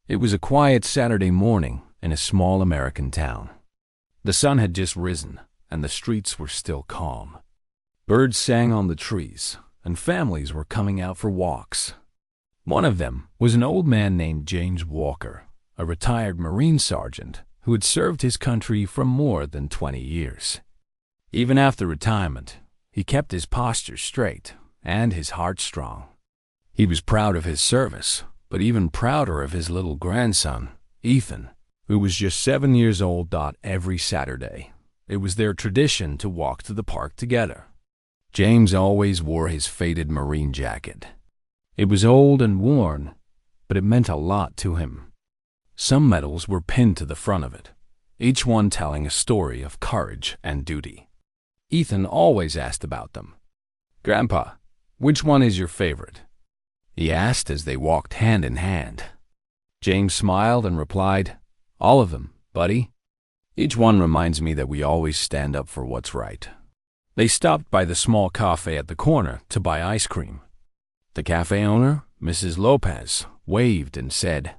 It was a quiet Saturday morning in a small American town. The sun had just risen, and the streets were still calm. Birds sang on the trees, and families were coming out for walks. One of them was an old man named James Walker, a retired Marine sergeant who had served his country for more than 20 years. Even after retirement, he kept his posture straight and his heart strong. He was proud of his service, but even prouder of his little grandson, Ethan, who was just 7 years old. Every Saturday, it was their tradition to walk to the park together. James always wore his faded Marine jacket. It was old and worn, but it meant a lot to him. Some medals were pinned to the front of it, each one telling a story of courage and duty. Ethan always asked about them. "Grandpa, which one is your favorite?" he asked as they walked hand in hand. James smiled and replied, "All of them, buddy. Each one reminds me that we always stand up for what's right." They stopped by the small cafe at the corner to buy ice cream. The cafe owner, Mrs. Lopez, waved and said,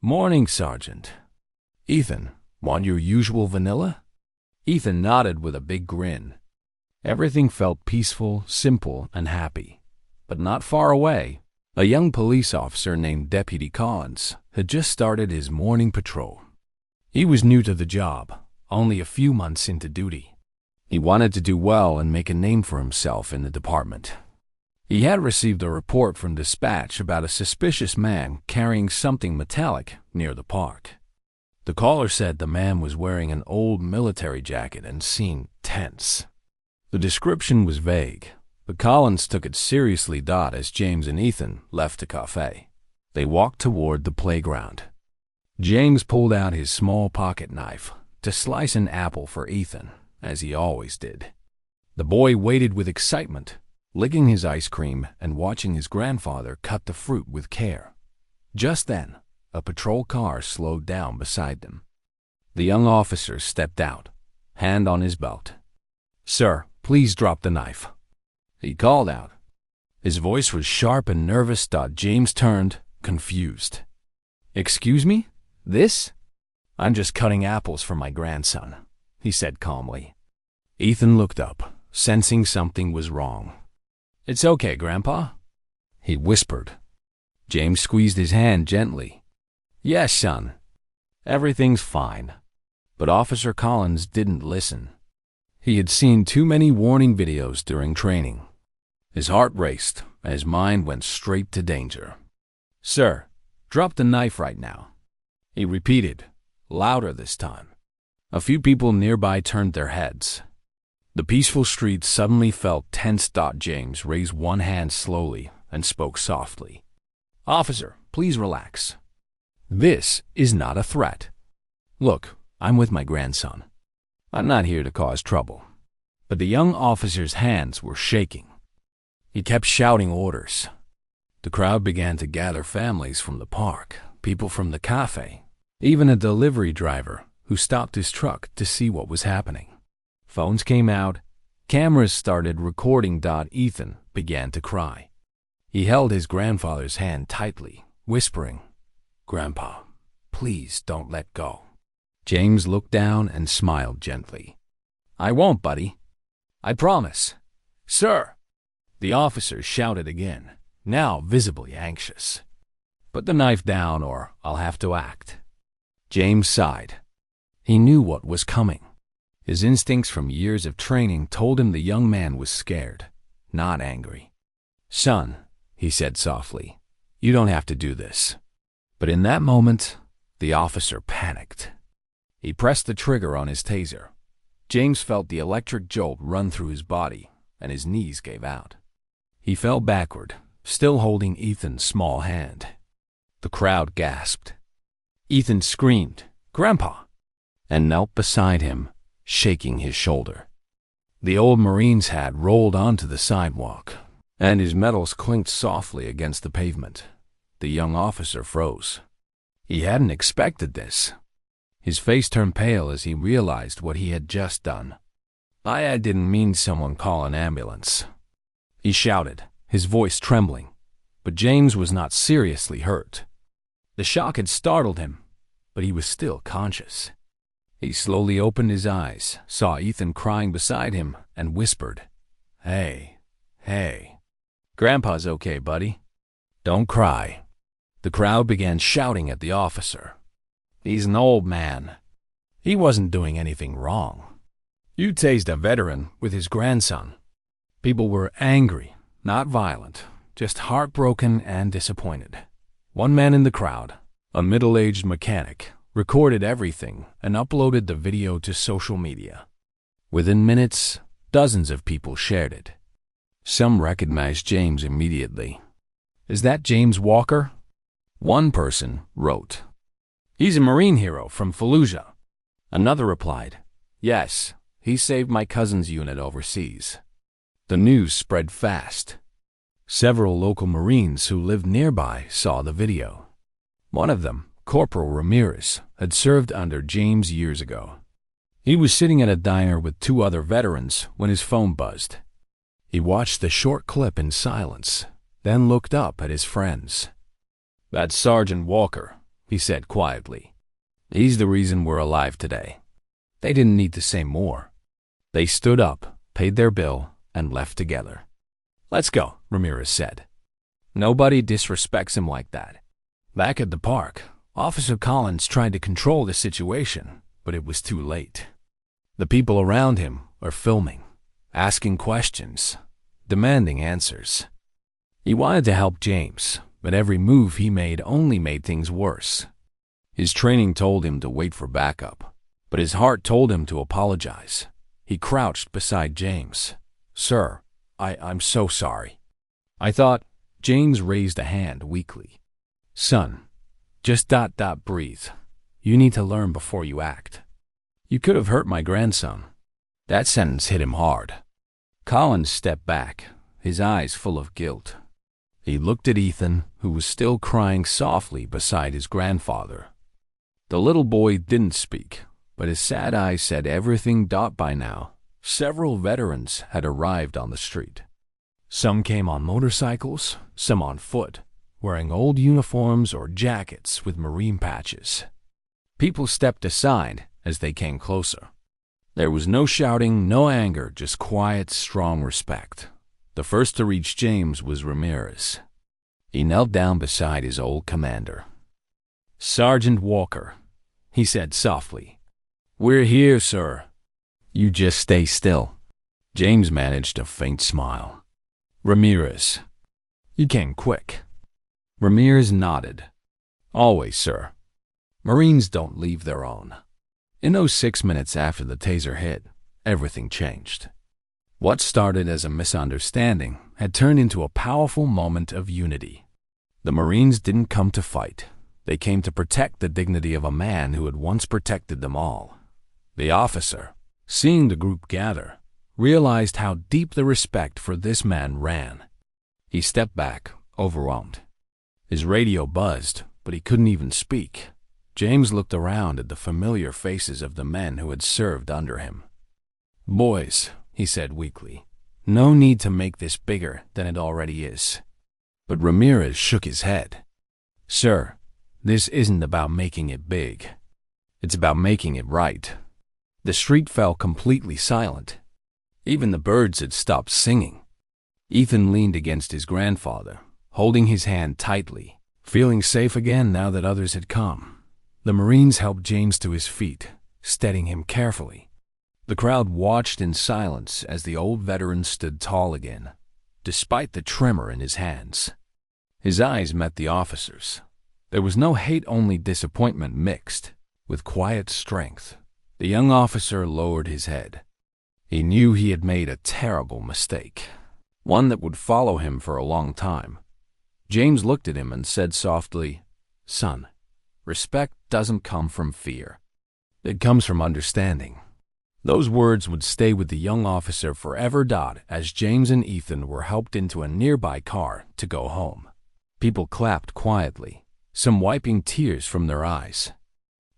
"Morning, Sergeant. Ethan, want your usual vanilla?" Ethan nodded with a big grin. Everything felt peaceful, simple, and happy. But not far away, a young police officer named Deputy Collins had just started his morning patrol. He was new to the job, only a few months into duty. He wanted to do well and make a name for himself in the department. He had received a report from dispatch about a suspicious man carrying something metallic near the park. The caller said the man was wearing an old military jacket and seemed tense. The description was vague, but Collins took it seriously. As James and Ethan left the cafe, they walked toward the playground. James pulled out his small pocket knife to slice an apple for Ethan, as he always did. The boy waited with excitement, licking his ice cream and watching his grandfather cut the fruit with care. Just then, a patrol car slowed down beside them. The young officer stepped out, hand on his belt. "Sir, please drop the knife," he called out. His voice was sharp and nervous. James turned, confused. "Excuse me? This? I'm just cutting apples for my grandson," he said calmly. Ethan looked up, sensing something was wrong. "It's okay, Grandpa," he whispered. James squeezed his hand gently. "Yes, son. Everything's fine." But Officer Collins didn't listen. He had seen too many warning videos during training. His heart raced, and his mind went straight to danger. "Sir, drop the knife right now," he repeated, louder this time. A few people nearby turned their heads. The peaceful street suddenly felt tense. James raised one hand slowly and spoke softly. "Officer, please relax. This is not a threat. Look, I'm with my grandson. I'm not here to cause trouble." But the young officer's hands were shaking. He kept shouting orders. The crowd began to gather, families from the park, people from the cafe, even a delivery driver who stopped his truck to see what was happening. Phones came out, cameras started recording. Ethan began to cry. He held his grandfather's hand tightly, whispering, "Grandpa, please don't let go." James looked down and smiled gently. "I won't, buddy. I promise." "Sir!" the officer shouted again, now visibly anxious. "Put the knife down or I'll have to act." James sighed. He knew what was coming. His instincts from years of training told him the young man was scared, not angry. "Son," he said softly, "you don't have to do this." But in that moment, the officer panicked. He pressed the trigger on his taser. James felt the electric jolt run through his body, and his knees gave out. He fell backward, still holding Ethan's small hand. The crowd gasped. Ethan screamed, "Grandpa!" and knelt beside him, shaking his shoulder. The old Marine's hat rolled onto the sidewalk, and his medals clinked softly against the pavement. The young officer froze. He hadn't expected this. His face turned pale as he realized what he had just done. "I didn't mean someone call an ambulance," he shouted, his voice trembling. But James was not seriously hurt. The shock had startled him, but he was still conscious. He slowly opened his eyes, saw Ethan crying beside him, and whispered, "Hey, hey. Grandpa's okay, buddy. Don't cry." The crowd began shouting at the officer. "He's an old man. He wasn't doing anything wrong. You tased a veteran with his grandson." People were angry, not violent, just heartbroken and disappointed. One man in the crowd, a middle-aged mechanic, recorded everything and uploaded the video to social media. Within minutes, dozens of people shared it. Some recognized James immediately. "Is that James Walker?" One person wrote, "He's a Marine hero from Fallujah." Another replied, "Yes, he saved my cousin's unit overseas." The news spread fast. Several local Marines who lived nearby saw the video. One of them, Corporal Ramirez, had served under James years ago. He was sitting at a diner with two other veterans when his phone buzzed. He watched the short clip in silence, then looked up at his friends. "That's Sergeant Walker," he said quietly. "He's the reason we're alive today." They didn't need to say more. They stood up, paid their bill, and left together. "Let's go," Ramirez said. "Nobody disrespects him like that." Back at the park, Officer Collins tried to control the situation, but it was too late. The people around him were filming, asking questions, demanding answers. He wanted to help James, but every move he made only made things worse. His training told him to wait for backup, but his heart told him to apologize. He crouched beside James. "Sir, I'm so sorry. I thought—" James raised a hand weakly. "Son, just breathe. You need to learn before you act. You could have hurt my grandson." That sentence hit him hard. Collins stepped back, his eyes full of guilt. He looked at Ethan, who was still crying softly beside his grandfather. The little boy didn't speak, but his sad eyes said everything. By now, several veterans had arrived on the street. Some came on motorcycles, some on foot, wearing old uniforms or jackets with Marine patches. People stepped aside as they came closer. There was no shouting, no anger, just quiet, strong respect. The first to reach James was Ramirez. He knelt down beside his old commander. "Sergeant Walker," he said softly. "We're here, sir." "You just stay still." James managed a faint smile. "Ramirez." "You came quick." Ramirez nodded. "Always, sir. Marines don't leave their own." In those 6 minutes after the taser hit, everything changed. What started as a misunderstanding had turned into a powerful moment of unity. The Marines didn't come to fight. They came to protect the dignity of a man who had once protected them all. The officer, seeing the group gather, realized how deep the respect for this man ran. He stepped back, overwhelmed. His radio buzzed, but he couldn't even speak. James looked around at the familiar faces of the men who had served under him. "Boys," he said weakly, "no need to make this bigger than it already is." But Ramirez shook his head. "Sir, this isn't about making it big. It's about making it right." The street fell completely silent. Even the birds had stopped singing. Ethan leaned against his grandfather, holding his hand tightly, feeling safe again now that others had come. The Marines helped James to his feet, steadying him carefully. The crowd watched in silence as the old veteran stood tall again, despite the tremor in his hands. His eyes met the officers. There was no hate, only disappointment mixed with quiet strength. The young officer lowered his head. He knew he had made a terrible mistake, one that would follow him for a long time. James looked at him and said softly, "Son, respect doesn't come from fear. It comes from understanding." Those words would stay with the young officer forever. As James and Ethan were helped into a nearby car to go home, people clapped quietly, some wiping tears from their eyes.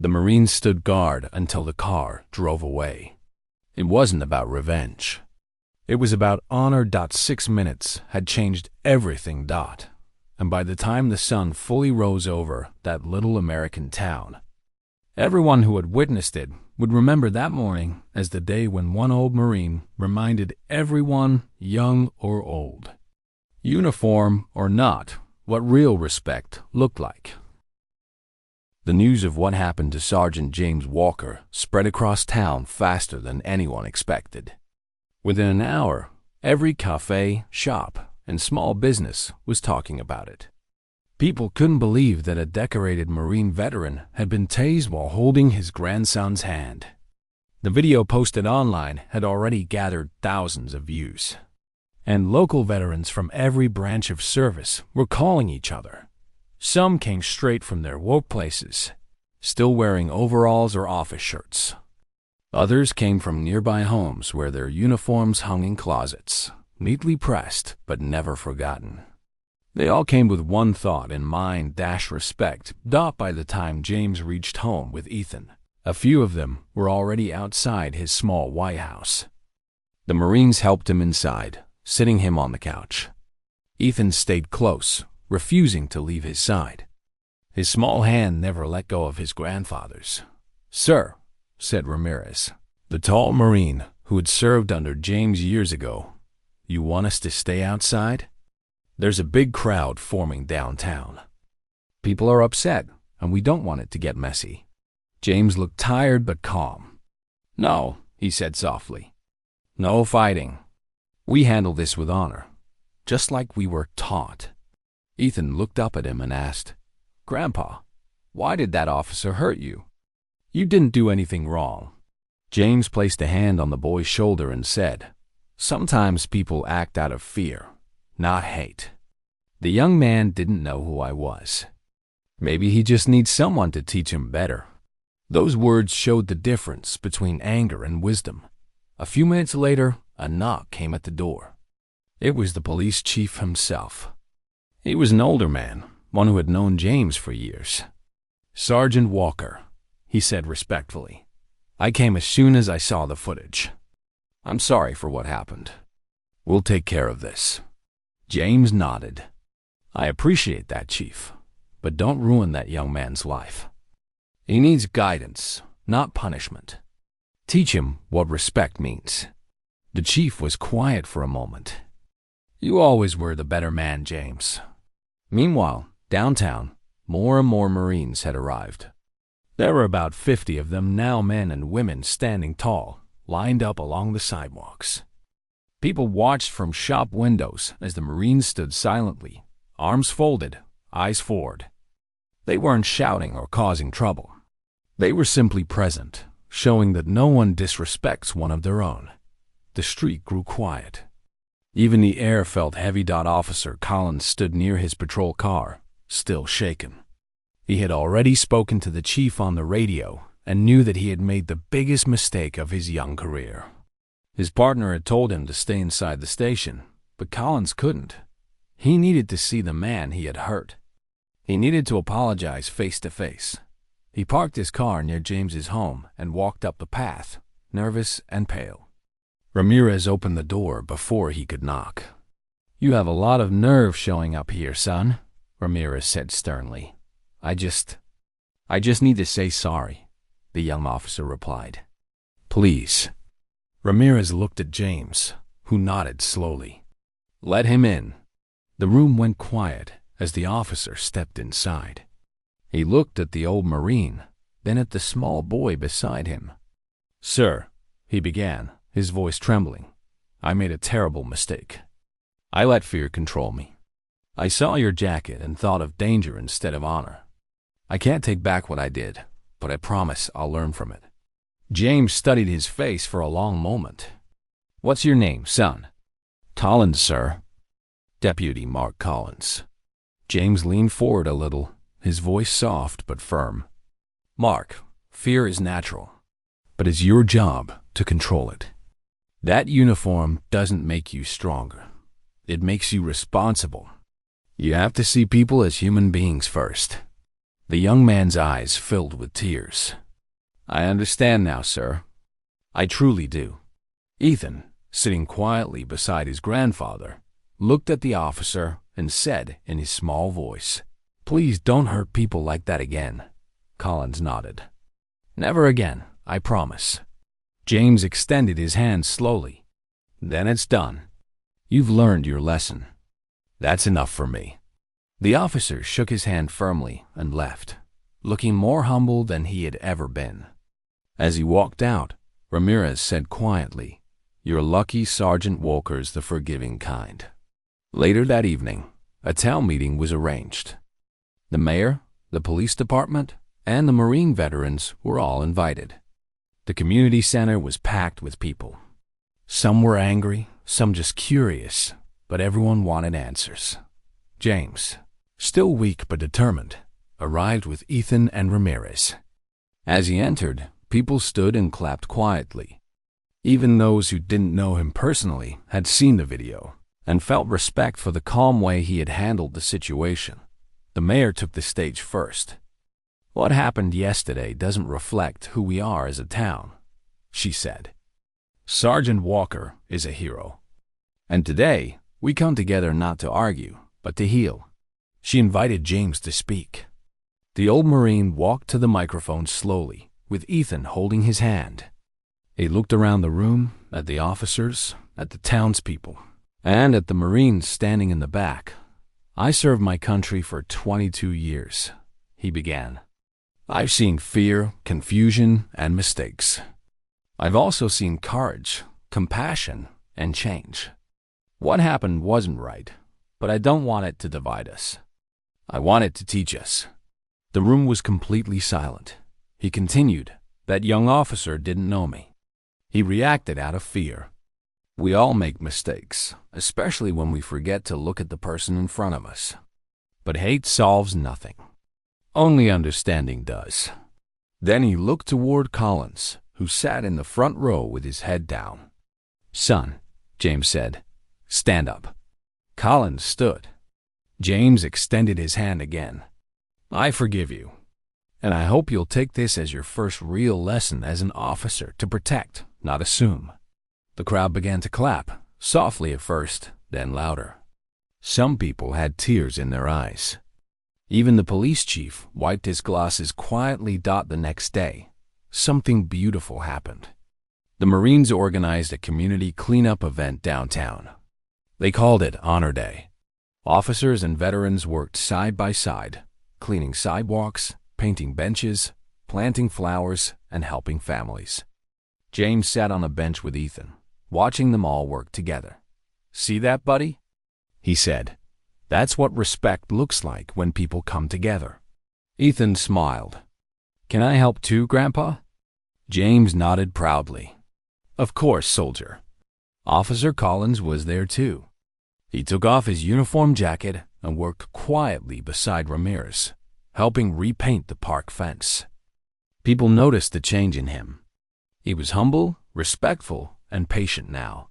The Marines stood guard until the car drove away. It wasn't about revenge. It was about honor. 6 minutes had changed everything. and by the time the sun fully rose over that little American town, everyone who had witnessed it would remember that morning as the day when one old Marine reminded everyone, young or old, uniform or not, what real respect looked like. The news of what happened to Sergeant James Walker spread across town faster than anyone expected. Within an hour, every cafe, shop, and small business was talking about it. People couldn't believe that a decorated Marine veteran had been tased while holding his grandson's hand. The video posted online had already gathered thousands of views, and local veterans from every branch of service were calling each other. Some came straight from their workplaces, still wearing overalls or office shirts. Others came from nearby homes where their uniforms hung in closets, neatly pressed but never forgotten. They all came with one thought in mind: respect. By the time James reached home with Ethan, a few of them were already outside his small white house. The Marines helped him inside, sitting him on the couch. Ethan stayed close, refusing to leave his side. His small hand never let go of his grandfather's. "Sir," said Ramirez, the tall Marine who had served under James years ago, "you want us to stay outside? There's a big crowd forming downtown. People are upset, and we don't want it to get messy." James looked tired but calm. "No," he said softly. "No fighting. We handle this with honor, just like we were taught." Ethan looked up at him and asked, "Grandpa, why did that officer hurt you? You didn't do anything wrong." James placed a hand on the boy's shoulder and said, "Sometimes people act out of fear, not hate." The young man didn't know who I was. Maybe he just needs someone to teach him better. Those words showed the difference between anger and wisdom. A few minutes later, a knock came at the door. It was the police chief himself. He was an older man, one who had known James for years. "Sergeant Walker," he said respectfully, "I came as soon as I saw the footage. I'm sorry for what happened. We'll take care of this." James nodded. "I appreciate that, Chief, but don't ruin that young man's life. He needs guidance, not punishment. Teach him what respect means." The chief was quiet for a moment. "You always were the better man, James." Meanwhile, downtown, more and more Marines had arrived. There were about 50 of them now, men and women standing tall, lined up along the sidewalks. People watched from shop windows as the Marines stood silently, arms folded, eyes forward. They weren't shouting or causing trouble. They were simply present, showing that no one disrespects one of their own. The street grew quiet. Even the air felt heavy. Officer Collins stood near his patrol car, still shaken. He had already spoken to the chief on the radio and knew that he had made the biggest mistake of his young career. His partner had told him to stay inside the station, but Collins couldn't. He needed to see the man he had hurt. He needed to apologize face to face. He parked his car near James's home and walked up the path, nervous and pale. Ramirez opened the door before he could knock. "You have a lot of nerve showing up here, son," Ramirez said sternly. I just need to say sorry," the young officer replied. "Please." Ramirez looked at James, who nodded slowly. "Let him in." The room went quiet as the officer stepped inside. He looked at the old Marine, then at the small boy beside him. "Sir," he began, his voice trembling, "I made a terrible mistake. I let fear control me. I saw your jacket and thought of danger instead of honor. I can't take back what I did, but I promise I'll learn from it." James studied his face for a long moment. "What's your name, son?" "Collins, sir." "Deputy Mark Collins." James leaned forward a little, his voice soft but firm. "Mark, fear is natural, but it's your job to control it. That uniform doesn't make you stronger. It makes you responsible. You have to see people as human beings first." The young man's eyes filled with tears. "I understand now, sir. I truly do." Ethan, sitting quietly beside his grandfather, looked at the officer, and said in his small voice, "Please don't hurt people like that again." Collins nodded. "Never again, I promise." James extended his hand slowly. "Then it's done. You've learned your lesson. That's enough for me." The officer shook his hand firmly and left, looking more humble than he had ever been. As he walked out, Ramirez said quietly, "You're lucky Sergeant Walker's the forgiving kind." Later that evening, a town meeting was arranged. The mayor, the police department, and the Marine veterans were all invited. The community center was packed with people. Some were angry, some just curious, but everyone wanted answers. James, still weak but determined, arrived with Ethan and Ramirez. As he entered, people stood and clapped quietly. Even those who didn't know him personally had seen the video and felt respect for the calm way he had handled the situation. The mayor took the stage first. "What happened yesterday doesn't reflect who we are as a town," she said. "Sergeant Walker is a hero. And today, we come together not to argue, but to heal." She invited James to speak. The old Marine walked to the microphone slowly, with Ethan holding his hand. He looked around the room, at the officers, at the townspeople, and at the Marines standing in the back. "I served my country for 22 years, he began. "I've seen fear, confusion, and mistakes. I've also seen courage, compassion, and change. What happened wasn't right, but I don't want it to divide us. I want it to teach us." The room was completely silent. He continued, "That young officer didn't know me. He reacted out of fear. We all make mistakes, especially when we forget to look at the person in front of us. But hate solves nothing. Only understanding does." Then he looked toward Collins, who sat in the front row with his head down. "Son," James said, "stand up." Collins stood. James extended his hand again. "I forgive you, and I hope you'll take this as your first real lesson as an officer to protect, not assume." The crowd began to clap, softly at first, then louder. Some people had tears in their eyes. Even the police chief wiped his glasses quietly. The next day, something beautiful happened. The Marines organized a community cleanup event downtown. They called it Honor Day. Officers and veterans worked side by side, cleaning sidewalks, painting benches, planting flowers, and helping families. James sat on a bench with Ethan, watching them all work together. "See that, buddy?" he said. "That's what respect looks like when people come together." Ethan smiled. "Can I help too, Grandpa?" James nodded proudly. "Of course, soldier." Officer Collins was there too. He took off his uniform jacket and worked quietly beside Ramirez, helping repaint the park fence. People noticed the change in him. He was humble, respectful, and patient now.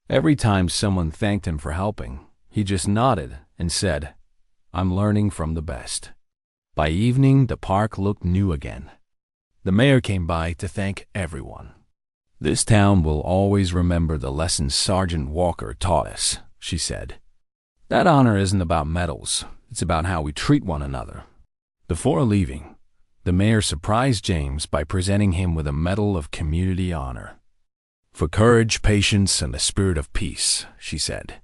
Every time someone thanked him for helping, he just nodded and said, "I'm learning from the best." By evening, the park looked new again. The mayor came by to thank everyone. "This town will always remember the lessons Sergeant Walker taught us," she said. "That honor isn't about medals, it's about how we treat one another." Before leaving, the mayor surprised James by presenting him with a Medal of Community Honor. "For courage, patience, and the spirit of peace," she said.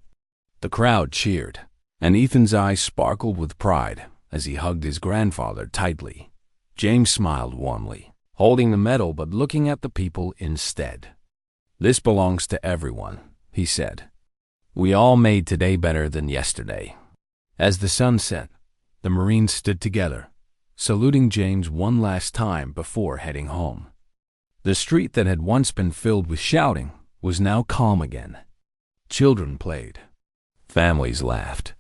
The crowd cheered, and Ethan's eyes sparkled with pride as he hugged his grandfather tightly. James smiled warmly, holding the medal but looking at the people instead. "This belongs to everyone," he said. "We all made today better than yesterday." As the sun set, the Marines stood together, saluting James one last time before heading home. The street that had once been filled with shouting was now calm again. Children played. Families laughed.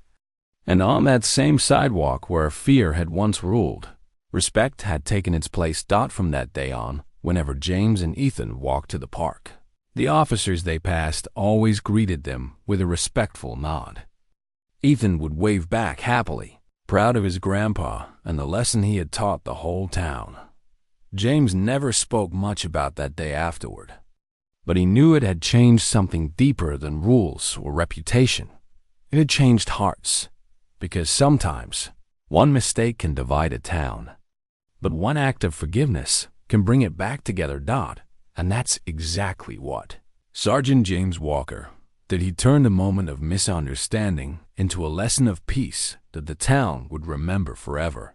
And on that same sidewalk where fear had once ruled, respect had taken its place. From that day on, whenever James and Ethan walked to the park, the officers they passed always greeted them with a respectful nod. Ethan would wave back happily, proud of his grandpa and the lesson he had taught the whole town. James never spoke much about that day afterward, but he knew it had changed something deeper than rules or reputation. It had changed hearts, because sometimes one mistake can divide a town, but one act of forgiveness can bring it back together. And that's exactly what Sergeant James Walker did. He turned a moment of misunderstanding into a lesson of peace that the town would remember forever.